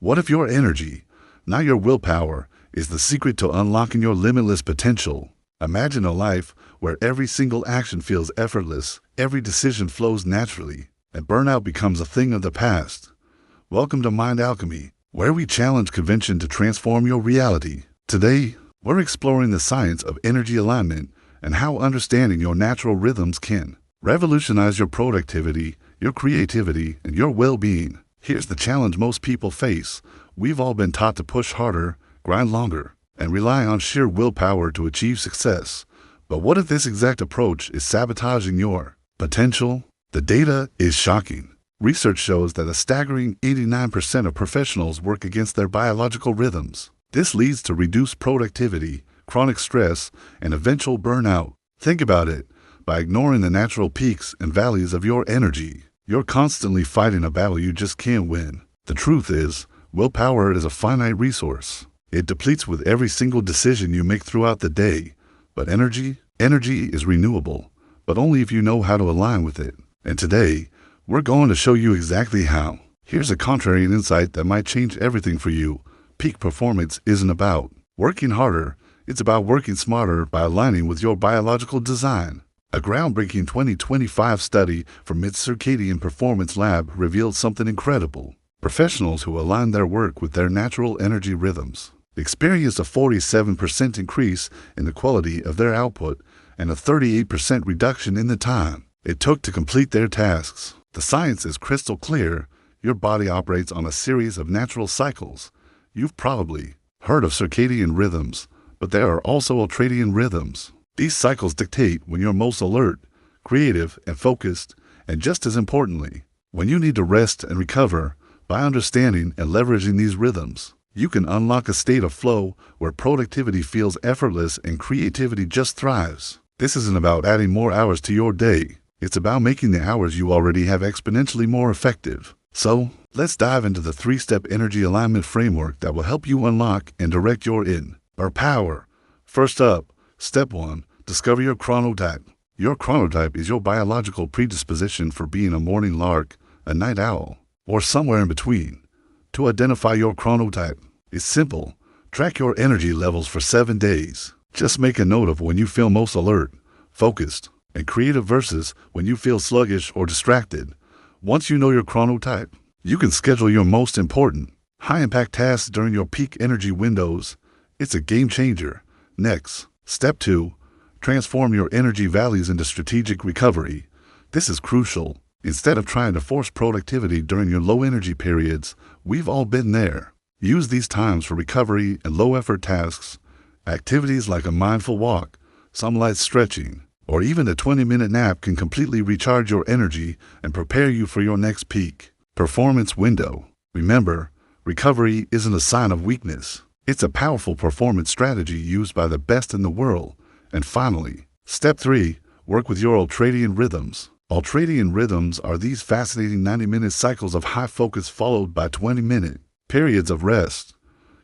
What if your energy, not your willpower, is the secret to unlocking your limitless potential? Imagine a life where every single action feels effortless, every decision flows naturally, and burnout becomes a thing of the past. Welcome to Mind Alchemy, where we challenge convention to transform your reality. Today, we're exploring the science of energy alignment and how understanding your natural rhythms can revolutionize your productivity, your creativity, and your well-being. Here's the challenge most people face. We've all been taught to push harder, grind longer, and rely on sheer willpower to achieve success. But what if this exact approach is sabotaging your potential? The data is shocking. Research shows that a staggering 89% of professionals work against their biological rhythms. This leads to reduced productivity, chronic stress, and eventual burnout. Think about it. By ignoring the natural peaks and valleys of your energy, you're constantly fighting a battle you just can't win. The truth is, willpower is a finite resource. It depletes with every single decision you make throughout the day. But energy is renewable, but only if you know how to align with it. And today, we're going to show you exactly how. Here's a contrarian insight that might change everything for you. Peak performance isn't about working harder. It's about working smarter by aligning with your biological design. A groundbreaking 2025 study from its Circadian Performance Lab revealed something incredible. Professionals who aligned their work with their natural energy rhythms experienced a 47% increase in the quality of their output and a 38% reduction in the time it took to complete their tasks. The science is crystal clear. Your body operates on a series of natural cycles. You've probably heard of circadian rhythms, but there are also ultradian rhythms. These cycles dictate when you're most alert, creative, and focused, and just as importantly, when you need to rest and recover. By understanding and leveraging these rhythms, you can unlock a state of flow where productivity feels effortless and creativity just thrives. This isn't about adding more hours to your day. It's about making the hours you already have exponentially more effective. So, let's dive into the 3-step energy alignment framework that will help you unlock and direct your power. First up, step 1. Discover your chronotype. Your chronotype is your biological predisposition for being a morning lark, a night owl, or somewhere in between. To identify your chronotype, it's simple. Track your energy levels for 7 days. Just make a note of when you feel most alert, focused, and creative versus when you feel sluggish or distracted. Once you know your chronotype, you can schedule your most important, high-impact tasks during your peak energy windows. It's a game changer. Next, step 2. Transform your energy valleys into strategic recovery. This is crucial. Instead of trying to force productivity during your low-energy periods, we've all been there. Use these times for recovery and low-effort tasks. Activities like a mindful walk, some light stretching, or even a 20-minute nap can completely recharge your energy and prepare you for your next peak performance window. Remember, recovery isn't a sign of weakness. It's a powerful performance strategy used by the best in the world. And finally, step 3, work with your ultradian rhythms. Ultradian rhythms are these fascinating 90-minute cycles of high focus followed by 20-minute periods of rest.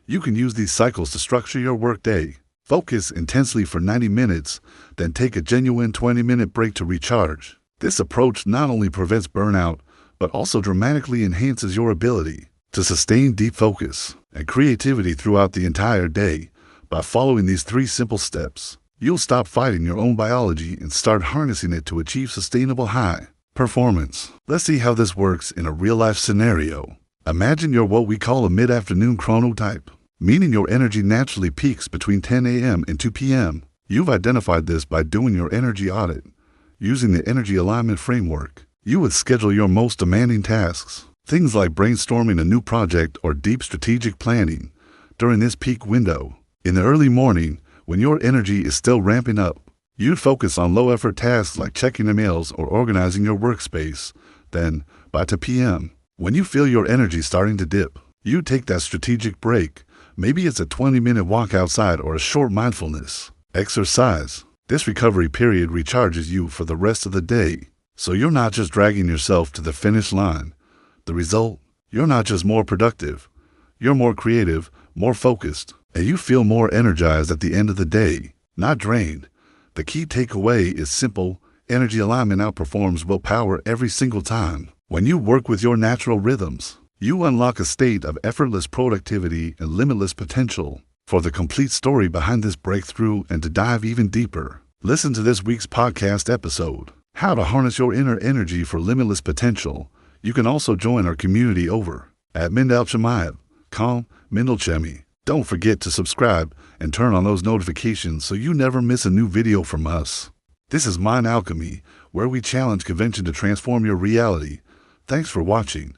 You can use these cycles to structure your workday. Focus intensely for 90 minutes, then take a genuine 20-minute break to recharge. This approach not only prevents burnout, but also dramatically enhances your ability to sustain deep focus and creativity throughout the entire day. By following these 3 simple steps, you'll stop fighting your own biology and start harnessing it to achieve sustainable high performance. Let's see how this works in a real-life scenario. Imagine you're what we call a mid-afternoon chronotype, meaning your energy naturally peaks between 10 a.m. and 2 p.m. You've identified this by doing your energy audit. Using the energy alignment framework, you would schedule your most demanding tasks, things like brainstorming a new project or deep strategic planning, during this peak window. In the early morning, when your energy is still ramping up, you'd focus on low-effort tasks like checking emails or organizing your workspace. Then, by 2 p.m., when you feel your energy starting to dip, you take that strategic break. Maybe it's a 20-minute walk outside or a short mindfulness exercise. This recovery period recharges you for the rest of the day, so you're not just dragging yourself to the finish line. The result? You're not just more productive. You're more creative, more focused, and you feel more energized at the end of the day, not drained. The key takeaway is simple. Energy alignment outperforms willpower every single time. When you work with your natural rhythms, You unlock a state of effortless productivity and limitless potential. For the complete story behind this breakthrough and to dive even deeper, listen to this week's podcast episode, How to Harness Your Inner Energy for Limitless Potential. You can also join our community over at Alchemy.com. Don't forget to subscribe and turn on those notifications so you never miss a new video from us. This is Mind Alchemy, where we challenge convention to transform your reality. Thanks for watching.